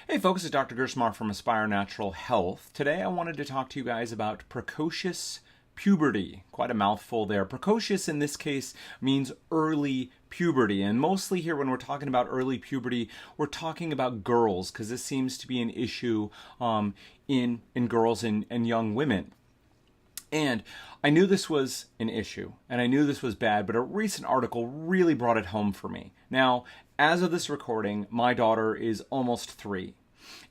Hey folks, it's Dr. Gerstmar from Aspire Natural Health. Today I wanted to talk to you guys about precocious puberty. Quite a mouthful there. Precocious in this case means early puberty, and mostly here when we're talking about early puberty, we're talking about girls because this seems to be an issue in girls and young women. And I knew this was an issue, and I knew this was bad, but a recent article really brought it home for me. Now, as of this recording, my daughter is almost 3.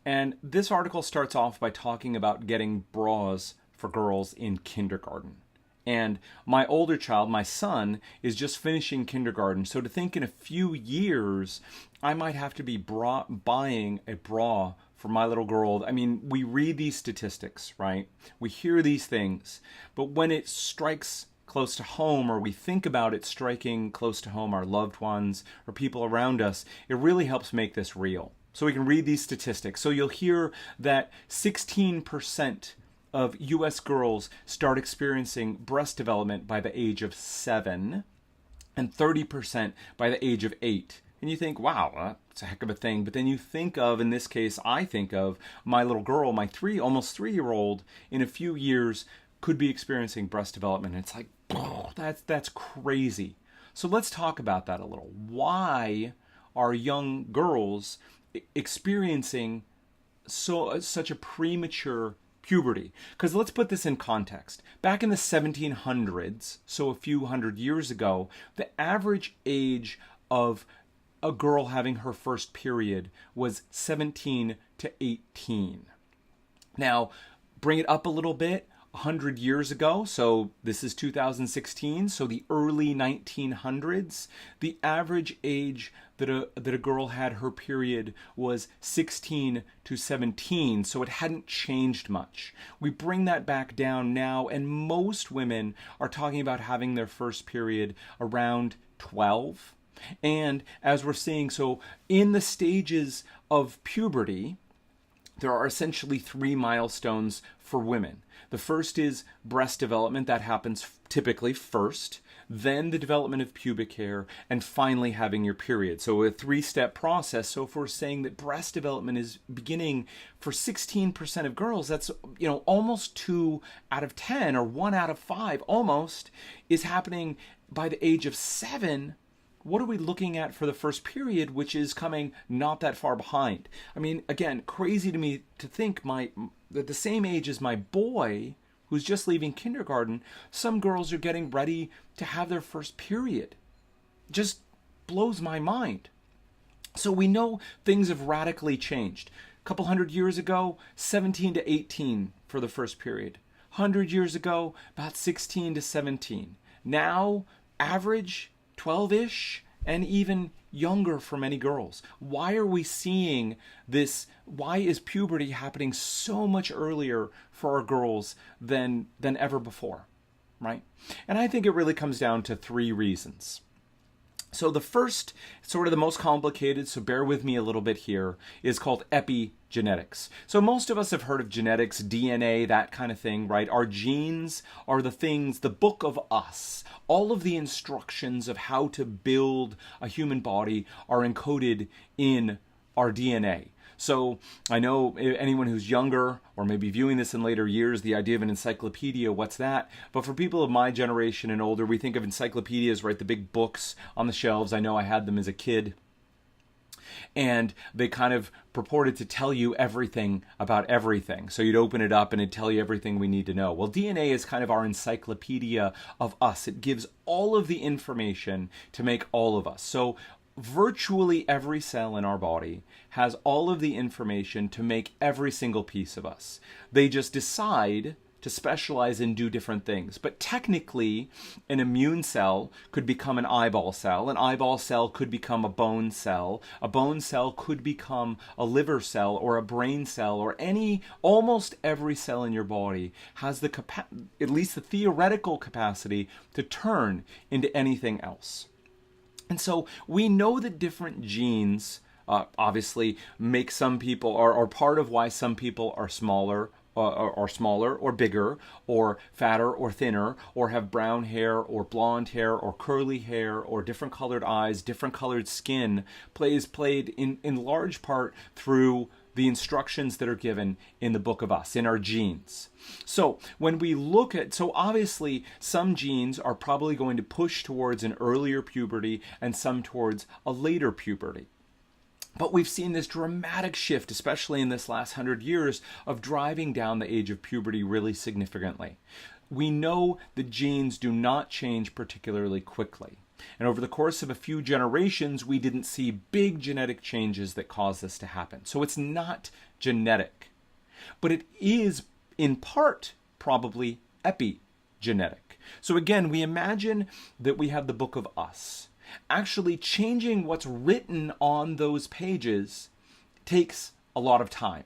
And this article starts off by talking about getting bras for girls in kindergarten. And my older child, my son, is just finishing kindergarten. So to think in a few years, I might have to be buying a bra for my little girl. I mean, we read these statistics, right? We hear these things. But when it strikes close to home, or we think about it striking close to home, our loved ones or people around us, it really helps make this real. So we can read these statistics. So you'll hear that 16% of US girls start experiencing breast development by the age of 7 and 30% by the age of 8. And you think, wow, that's a heck of a thing. But then you think of, in this case, I think of my little girl, my almost 3-year-old, in a few years could be experiencing breast development. And it's like, oh, that's crazy. So let's talk about that a little. Why are young girls experiencing such a premature puberty? Because let's put this in context. Back in the 1700s, so a few hundred years ago, the average age of a girl having her first period was 17 to 18. Now, bring it up a little bit. 100 years ago, so this is 2016, so the early 1900s, the average age that a girl had her period was 16 to 17, so it hadn't changed much. We bring that back down now, and most women are talking about having their first period around 12. And as we're seeing, so in the stages of puberty, there are essentially 3 milestones for women. The first is breast development. That happens typically first, then the development of pubic hair, and finally having your period. So a 3-step process. So if we're saying that breast development is beginning for 16% of girls, that's, almost 2 out of 10 or 1 out of 5 almost is happening by the age of 7. What are we looking at for the first period, which is coming not that far behind? I mean, again, crazy to me to think at the same age as my boy, who's just leaving kindergarten, some girls are getting ready to have their first period. Just blows my mind. So we know things have radically changed. A couple hundred years ago, 17 to 18 for the first period. 100 years ago, about 16 to 17. Now, average 12-ish, and even younger for many girls. Why are we seeing this? Why is puberty happening so much earlier for our girls than ever before, right? And I think it really comes down to 3 reasons. So the first, sort of the most complicated, so bear with me a little bit here, is called epigenetics. So most of us have heard of genetics, DNA, that kind of thing, right? Our genes are the things, the book of us. All of the instructions of how to build a human body are encoded in our DNA. So I know anyone who's younger or maybe viewing this in later years, the idea of an encyclopedia, what's that? But for people of my generation and older, we think of encyclopedias, right? The big books on the shelves. I know I had them as a kid. And they kind of purported to tell you everything about everything. So you'd open it up and it'd tell you everything we need to know. Well, DNA is kind of our encyclopedia of us. It gives all of the information to make all of us. So virtually every cell in our body has all of the information to make every single piece of us. They just decide to specialize and do different things. But technically, an immune cell could become an eyeball cell could become a bone cell could become a liver cell or a brain cell, or almost every cell in your body has the at least the theoretical capacity to turn into anything else. And so we know that different genes obviously make some people, are part of why some people are smaller or bigger or fatter or thinner or have brown hair or blonde hair or curly hair or different colored eyes, different colored skin, is played in large part through the instructions that are given in the Book of Us, in our genes. So when we look at, so obviously some genes are probably going to push towards an earlier puberty and some towards a later puberty. But we've seen this dramatic shift, especially in this last 100 years, of driving down the age of puberty really significantly. We know the genes do not change particularly quickly. And over the course of a few generations, we didn't see big genetic changes that caused this to happen. So it's not genetic. But it is, in part, probably epigenetic. So again, we imagine that we have the Book of Us. Actually changing what's written on those pages takes a lot of time.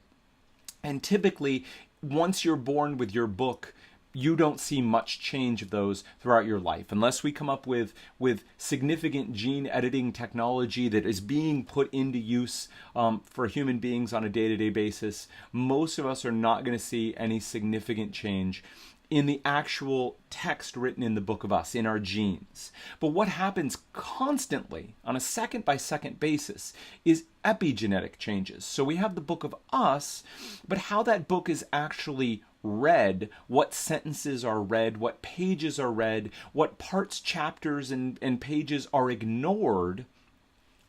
And typically, once you're born with your book, you don't see much change of those throughout your life. Unless we come up with significant gene editing technology that is being put into use for human beings on a day-to-day basis, most of us are not going to see any significant change in the actual text written in the Book of Us, in our genes. But what happens constantly on a second-by-second basis is epigenetic changes. So we have the Book of Us, but how that book is actually read, what sentences are read, what pages are read, what parts, chapters, and pages are ignored,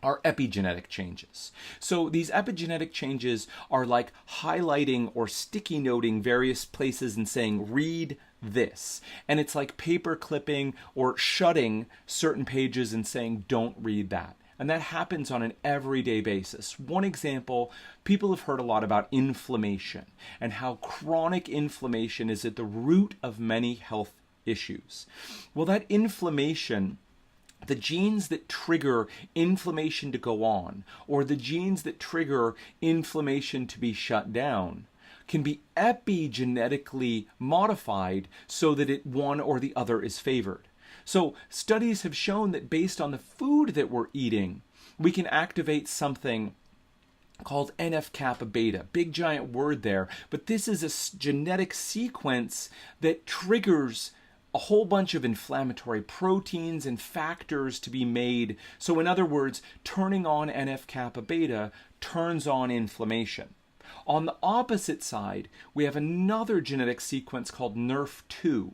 are epigenetic changes. So these epigenetic changes are like highlighting or sticky noting various places and saying, read this. And it's like paper clipping or shutting certain pages and saying, don't read that. And that happens on an everyday basis. One example, people have heard a lot about inflammation and how chronic inflammation is at the root of many health issues. Well, that inflammation, the genes that trigger inflammation to go on, or the genes that trigger inflammation to be shut down, can be epigenetically modified so that one or the other is favored. So studies have shown that based on the food that we're eating, we can activate something called NF-kappa beta. Big giant word there, but this is a genetic sequence that triggers a whole bunch of inflammatory proteins and factors to be made. So in other words, turning on NF-kappa beta turns on inflammation. On the opposite side, we have another genetic sequence called NRF2.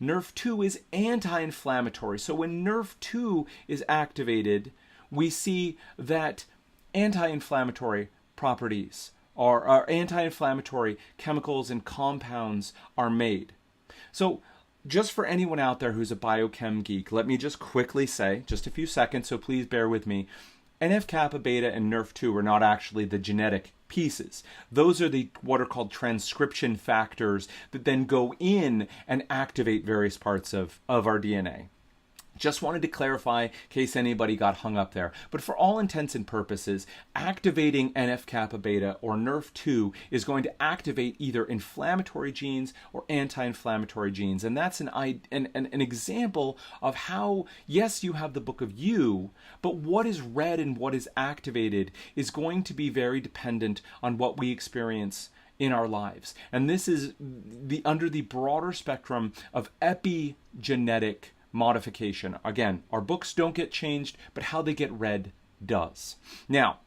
NRF2 is anti-inflammatory. So when NRF2 is activated, we see that anti-inflammatory properties or anti-inflammatory chemicals and compounds are made. So just for anyone out there who's a biochem geek, let me just quickly say, just a few seconds, so please bear with me, NF-kappa beta and NRF2 are not actually the genetic pieces. Those are what are called transcription factors that then go in and activate various parts of our DNA. Just wanted to clarify in case anybody got hung up there. But for all intents and purposes, activating NF-kappa beta or NRF2 is going to activate either inflammatory genes or anti-inflammatory genes. And that's an example of how, yes, you have the book of you, but what is read and what is activated is going to be very dependent on what we experience in our lives. And this is under the broader spectrum of epigenetic modification. Again, our books don't get changed, but how they get read does. Now,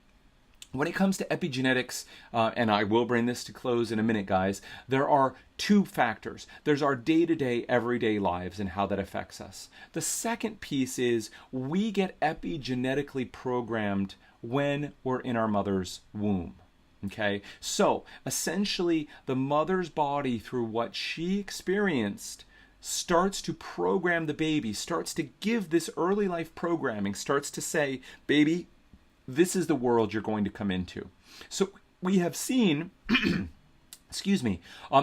when it comes to epigenetics, and I will bring this to close in a minute, guys, there are two factors. There's our day-to-day, everyday lives and how that affects us. The second piece is we get epigenetically programmed when we're in our mother's womb. Okay, so essentially the mother's body, through what she experienced, starts to program the baby, starts to give this early life programming, starts to say, baby, this is the world you're going to come into. So we have seen, excuse me,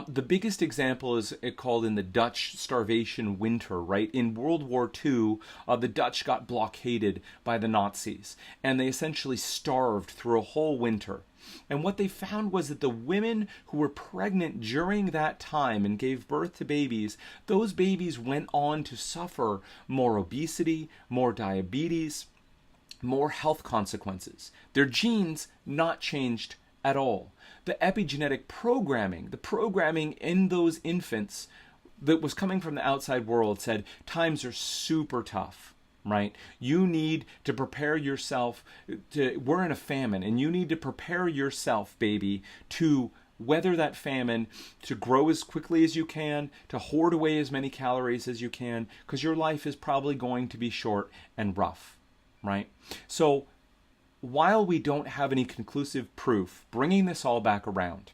the biggest example is called in the Dutch starvation winter, right? In World War II, the Dutch got blockaded by the Nazis, and they essentially starved through a whole winter. And what they found was that the women who were pregnant during that time and gave birth to babies, those babies went on to suffer more obesity, more diabetes, more health consequences. Their genes not changed at all. The epigenetic programming, the programming in those infants that was coming from the outside world said, times are super tough. right? You need to prepare yourself we're in a famine, and you need to prepare yourself, baby, to weather that famine, to grow as quickly as you can, to hoard away as many calories as you can, because your life is probably going to be short and rough, right? So while we don't have any conclusive proof, bringing this all back around,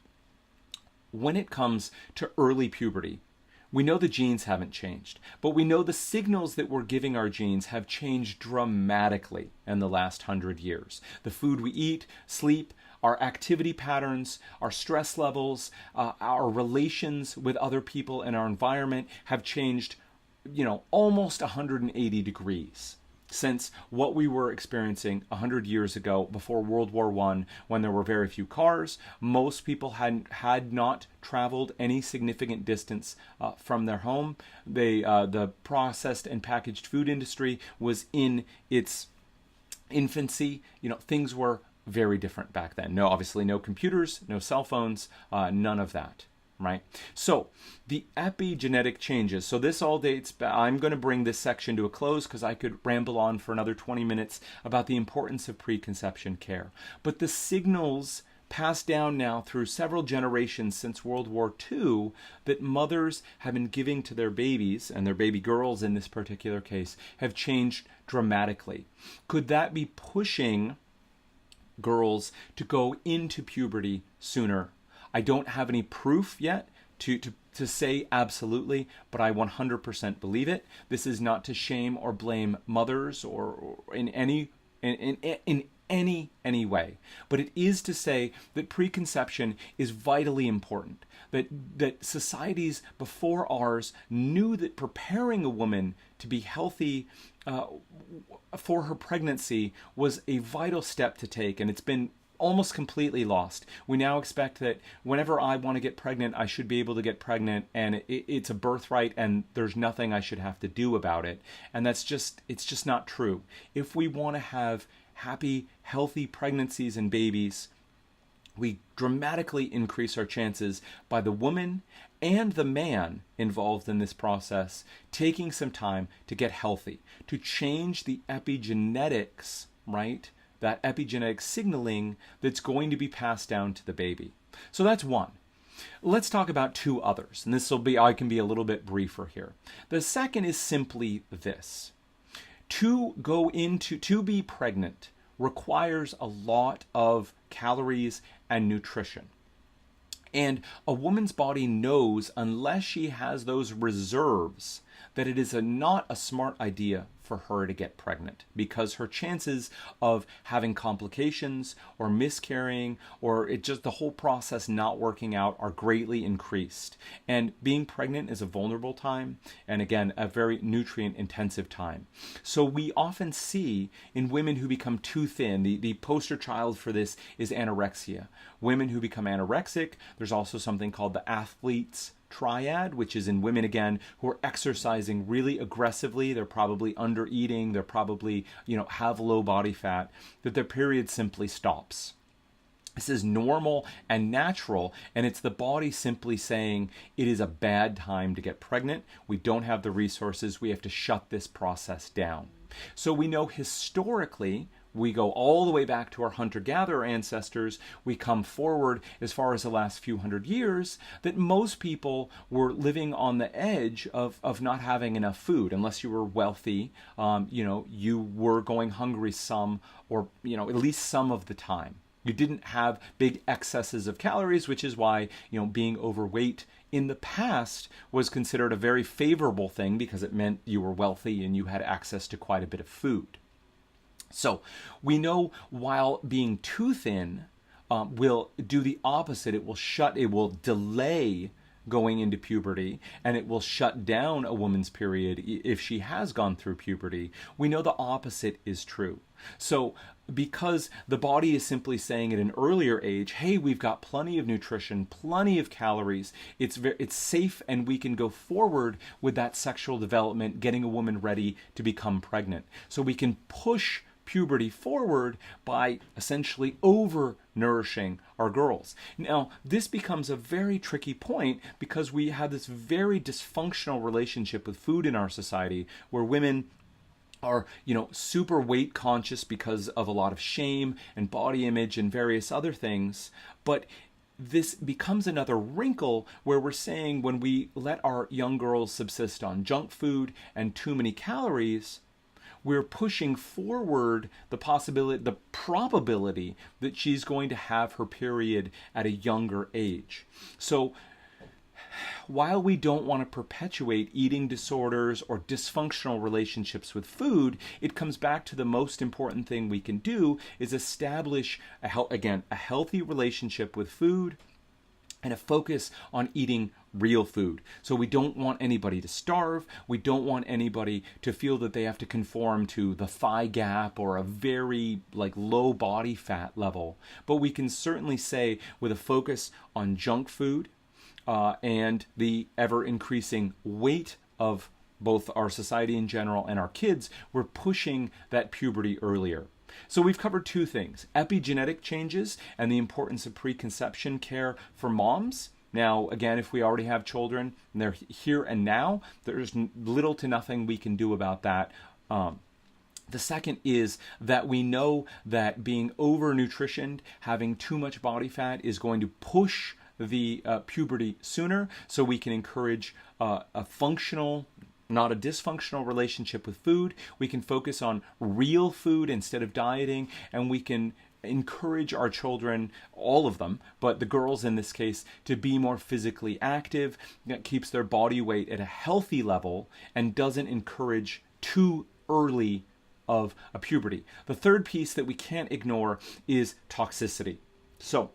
when it comes to early puberty, we know the genes haven't changed, but we know the signals that we're giving our genes have changed dramatically in the last 100 years. The food we eat, sleep, our activity patterns, our stress levels, our relations with other people and our environment have changed, almost 180 degrees since what we were experiencing 100 years ago before World War I, when there were very few cars. Most people had not traveled any significant distance from their home. The processed and packaged food industry was in its infancy. Things were very different back then. Obviously no computers, no cell phones, none of that. Right? So the epigenetic changes. So this all dates back. I'm going to bring this section to a close because I could ramble on for another 20 minutes about the importance of preconception care. But the signals passed down now through several generations since World War II that mothers have been giving to their babies, and their baby girls in this particular case, have changed dramatically. Could that be pushing girls to go into puberty sooner? I don't have any proof yet to say absolutely, but I 100% believe it. This is not to shame or blame mothers or in any way, but it is to say that preconception is vitally important. That societies before ours knew that preparing a woman to be healthy for her pregnancy was a vital step to take, and it's been almost completely lost. We now expect that whenever I want to get pregnant, I should be able to get pregnant, and it's a birthright, and there's nothing I should have to do about it. And it's just not true. If we want to have happy, healthy pregnancies and babies, we dramatically increase our chances by the woman and the man involved in this process taking some time to get healthy, to change the epigenetics, right? That epigenetic signaling that's going to be passed down to the baby. So that's one. Let's talk about two others, and I can be a little bit briefer here. The second is simply this. To be pregnant requires a lot of calories and nutrition. And a woman's body knows, unless she has those reserves, that it is not a smart idea for her to get pregnant, because her chances of having complications or miscarrying or the whole process not working out are greatly increased. And being pregnant is a vulnerable time, and again, a very nutrient intensive time. So we often see in women who become too thin, the poster child for this is anorexia. Women who become anorexic, there's also something called the athlete's triad, which is in women again who are exercising really aggressively. They're probably under eating, they're probably have low body fat, that their period simply stops. This is normal and natural, and it's the body simply saying it is a bad time to get pregnant. We don't have the resources. We have to shut this process down. So we know historically, we go all the way back to our hunter-gatherer ancestors, we come forward as far as the last few hundred years, that most people were living on the edge of not having enough food. Unless you were wealthy, you were going hungry some, or at least some of the time. You didn't have big excesses of calories, which is why being overweight in the past was considered a very favorable thing, because it meant you were wealthy and you had access to quite a bit of food. So we know while being too thin will do the opposite. It will delay going into puberty, and it will shut down a woman's period if she has gone through puberty. We know the opposite is true. So because the body is simply saying at an earlier age, hey, we've got plenty of nutrition, plenty of calories, it's safe, and we can go forward with that sexual development, getting a woman ready to become pregnant. So we can push puberty forward by essentially over-nourishing our girls. Now, this becomes a very tricky point because we have this very dysfunctional relationship with food in our society, where women are, super weight conscious because of a lot of shame and body image and various other things. But this becomes another wrinkle where we're saying when we let our young girls subsist on junk food and too many calories, we're pushing forward the possibility, the probability that she's going to have her period at a younger age. So while we don't want to perpetuate eating disorders or dysfunctional relationships with food, it comes back to the most important thing we can do is establish, a healthy relationship with food and a focus on eating real food. So we don't want anybody to starve. We don't want anybody to feel that they have to conform to the thigh gap or a very low body fat level. But we can certainly say with a focus on junk food, and the ever-increasing weight of both our society in general and our kids, we're pushing that puberty earlier. So we've covered two things: epigenetic changes and the importance of preconception care for moms. Now, again, if we already have children and they're here and now, there's little to nothing we can do about that. The second is that we know that being over-nutritioned, having too much body fat, is going to push the puberty sooner, so we can encourage a functional, not a dysfunctional relationship with food. We can focus on real food instead of dieting, and we can encourage our children, all of them, but the girls in this case, to be more physically active. That keeps their body weight at a healthy level and doesn't encourage too early of a puberty. The third piece that we can't ignore is toxicity. So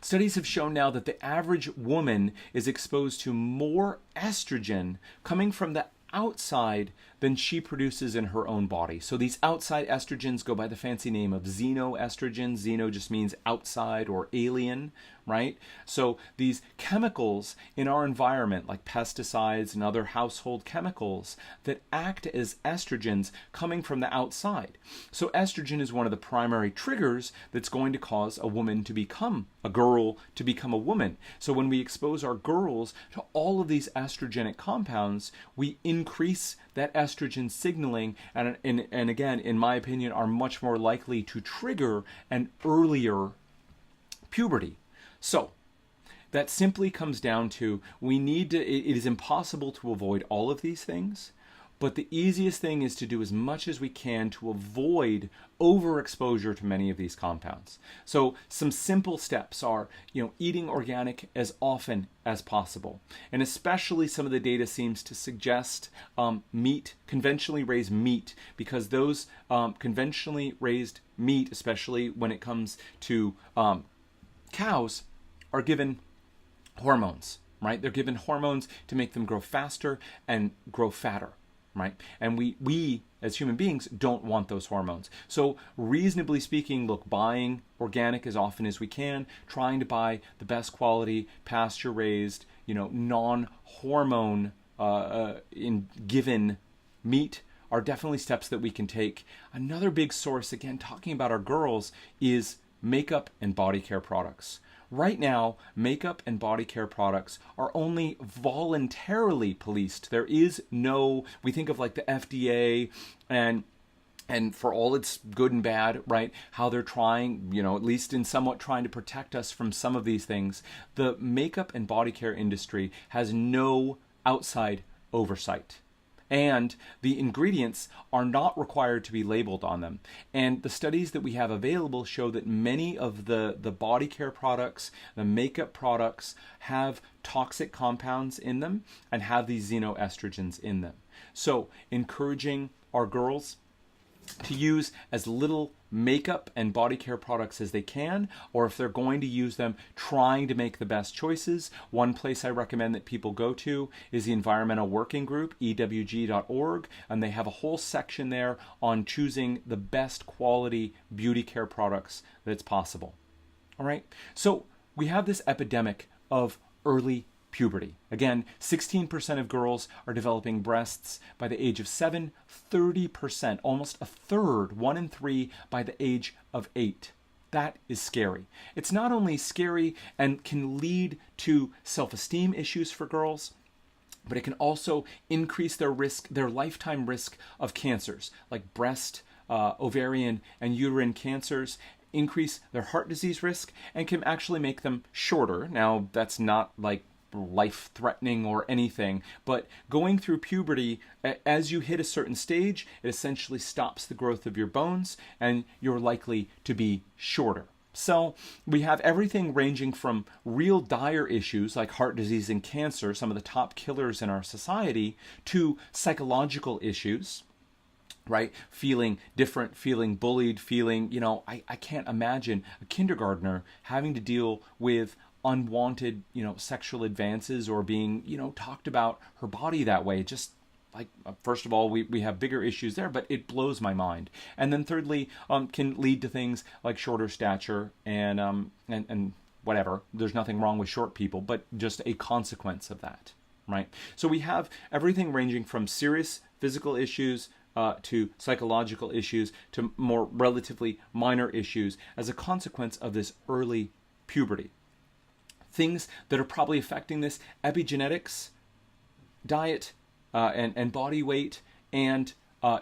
studies have shown now that the average woman is exposed to more estrogen coming from the outside than she produces in her own body. So these outside estrogens go by the fancy name of xenoestrogens. Xeno just means outside or alien, right? So these chemicals in our environment, like pesticides and other household chemicals that act as estrogens coming from the outside. So estrogen is one of the primary triggers that's going to cause a woman to become a girl, to become a woman. So when we expose our girls to all of these estrogenic compounds, we increase that estrogen signaling, and again, in my opinion, are much more likely to trigger an earlier puberty. So that simply comes down to it is impossible to avoid all of these things, but the easiest thing is to do as much as we can to avoid overexposure to many of these compounds. So some simple steps are, eating organic as often as possible. And especially some of the data seems to suggest meat, conventionally raised meat, because those conventionally raised meat, especially when it comes to cows, are given hormones, right? They're given hormones to make them grow faster and grow fatter. Right? And we as human beings don't want those hormones. So reasonably speaking, buying organic as often as we can, trying to buy the best quality, pasture raised, non-hormone in given meat are definitely steps that we can take. Another big source, again, talking about our girls, is makeup and body care products. Right now, makeup and body care products are only voluntarily policed. There is no, we think of the FDA and for all its good and bad, right, how they're trying, at least in somewhat trying to protect us from some of these things. The makeup and body care industry has no outside oversight. And the ingredients are not required to be labeled on them. And the studies that we have available show that many of the body care products, the makeup products, have toxic compounds in them and have these xenoestrogens in them. So encouraging our girls to use as little makeup and body care products as they can, or if they're going to use them, trying to make the best choices. One place I recommend that people go to is the Environmental Working Group, ewg.org, and they have a whole section there on choosing the best quality beauty care products that's possible. All right, so we have this epidemic of early puberty. Again, 16% of girls are developing breasts by the age of 7, 30%, almost a third, 1 in 3 by the age of 8. That is scary. It's not only scary and can lead to self-esteem issues for girls, but it can also increase their risk, their lifetime risk of cancers like breast, ovarian, and uterine cancers, increase their heart disease risk, and can actually make them shorter. Now, that's not like life-threatening or anything, but going through puberty, as you hit a certain stage, it essentially stops the growth of your bones, and you're likely to be shorter. So we have everything ranging from real dire issues like heart disease and cancer, some of the top killers in our society, to psychological issues, right? Feeling different, feeling bullied, feeling, I can't imagine a kindergartner having to deal with unwanted, sexual advances or being, talked about her body that way. Just like, first of all, we have bigger issues there, but it blows my mind. And then thirdly, can lead to things like shorter stature and whatever. There's nothing wrong with short people, but just a consequence of that, right? So we have everything ranging from serious physical issues to psychological issues to more relatively minor issues as a consequence of this early puberty. Things that are probably affecting this: epigenetics, diet, and body weight, and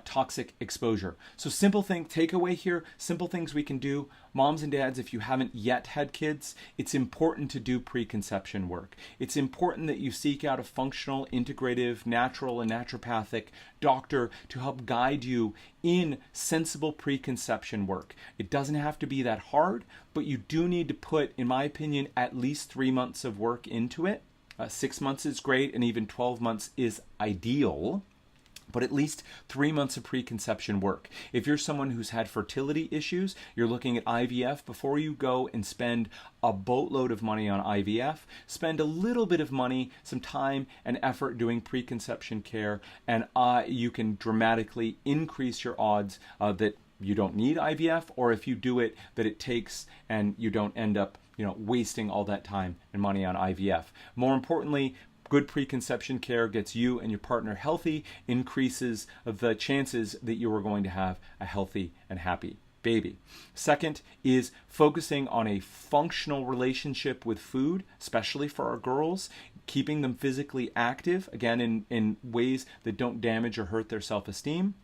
toxic exposure. So simple thing, takeaway here, simple things we can do. Moms and dads, if you haven't yet had kids, it's important to do preconception work. It's important that you seek out a functional, integrative, natural, and naturopathic doctor to help guide you in sensible preconception work. It doesn't have to be that hard, but you do need to put, in my opinion, at least 3 months of work into it. 6 months is great, and even 12 months is ideal. But at least 3 months of preconception work. If you're someone who's had fertility issues, you're looking at IVF, before you go and spend a boatload of money on IVF, spend a little bit of money, some time and effort doing preconception care, and you can dramatically increase your odds that you don't need IVF, or if you do it, that it takes and you don't end up wasting all that time and money on IVF. More importantly, good preconception care gets you and your partner healthy, increases the chances that you are going to have a healthy and happy baby. Second is focusing on a functional relationship with food, especially for our girls, keeping them physically active, again, in ways that don't damage or hurt their self-esteem,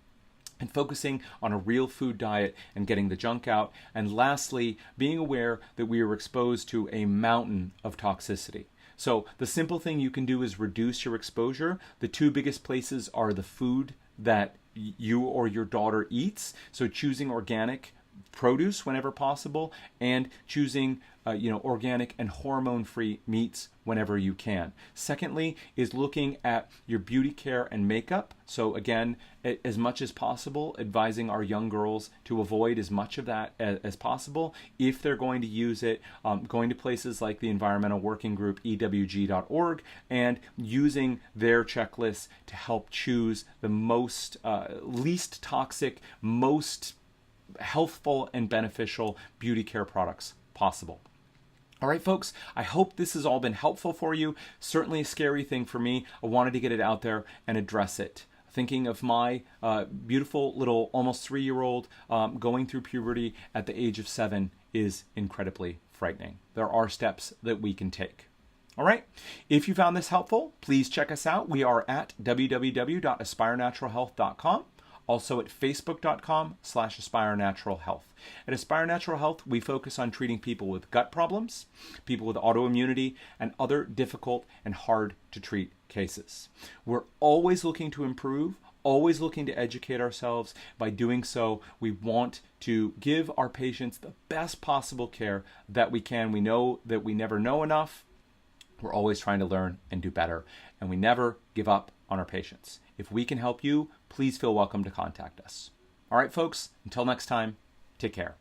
and focusing on a real food diet and getting the junk out. And lastly, being aware that we are exposed to a mountain of toxicity. So the simple thing you can do is reduce your exposure. The two biggest places are the food that you or your daughter eats, so choosing organic produce whenever possible, and choosing organic and hormone-free meats whenever you can. Secondly is looking at your beauty care and makeup. So again, as much as possible, advising our young girls to avoid as much of that as possible. If they're going to use it, going to places like the Environmental Working Group, EWG.org, and using their checklists to help choose the most least toxic, most healthful and beneficial beauty care products possible. All right, folks, I hope this has all been helpful for you. Certainly a scary thing for me. I wanted to get it out there and address it. Thinking of my beautiful little almost 3-year-old going through puberty at the age of 7 is incredibly frightening. There are steps that we can take. All right, if you found this helpful, please check us out. We are at www.aspirenaturalhealth.com. Also at facebook.com/AspireNaturalHealth. At Aspire Natural Health, we focus on treating people with gut problems, people with autoimmunity, and other difficult and hard to treat cases. We're always looking to improve, always looking to educate ourselves. By doing so, we want to give our patients the best possible care that we can. We know that we never know enough. We're always trying to learn and do better, and we never give up on our patients. If we can help you, please feel welcome to contact us. All right, folks, until next time, take care.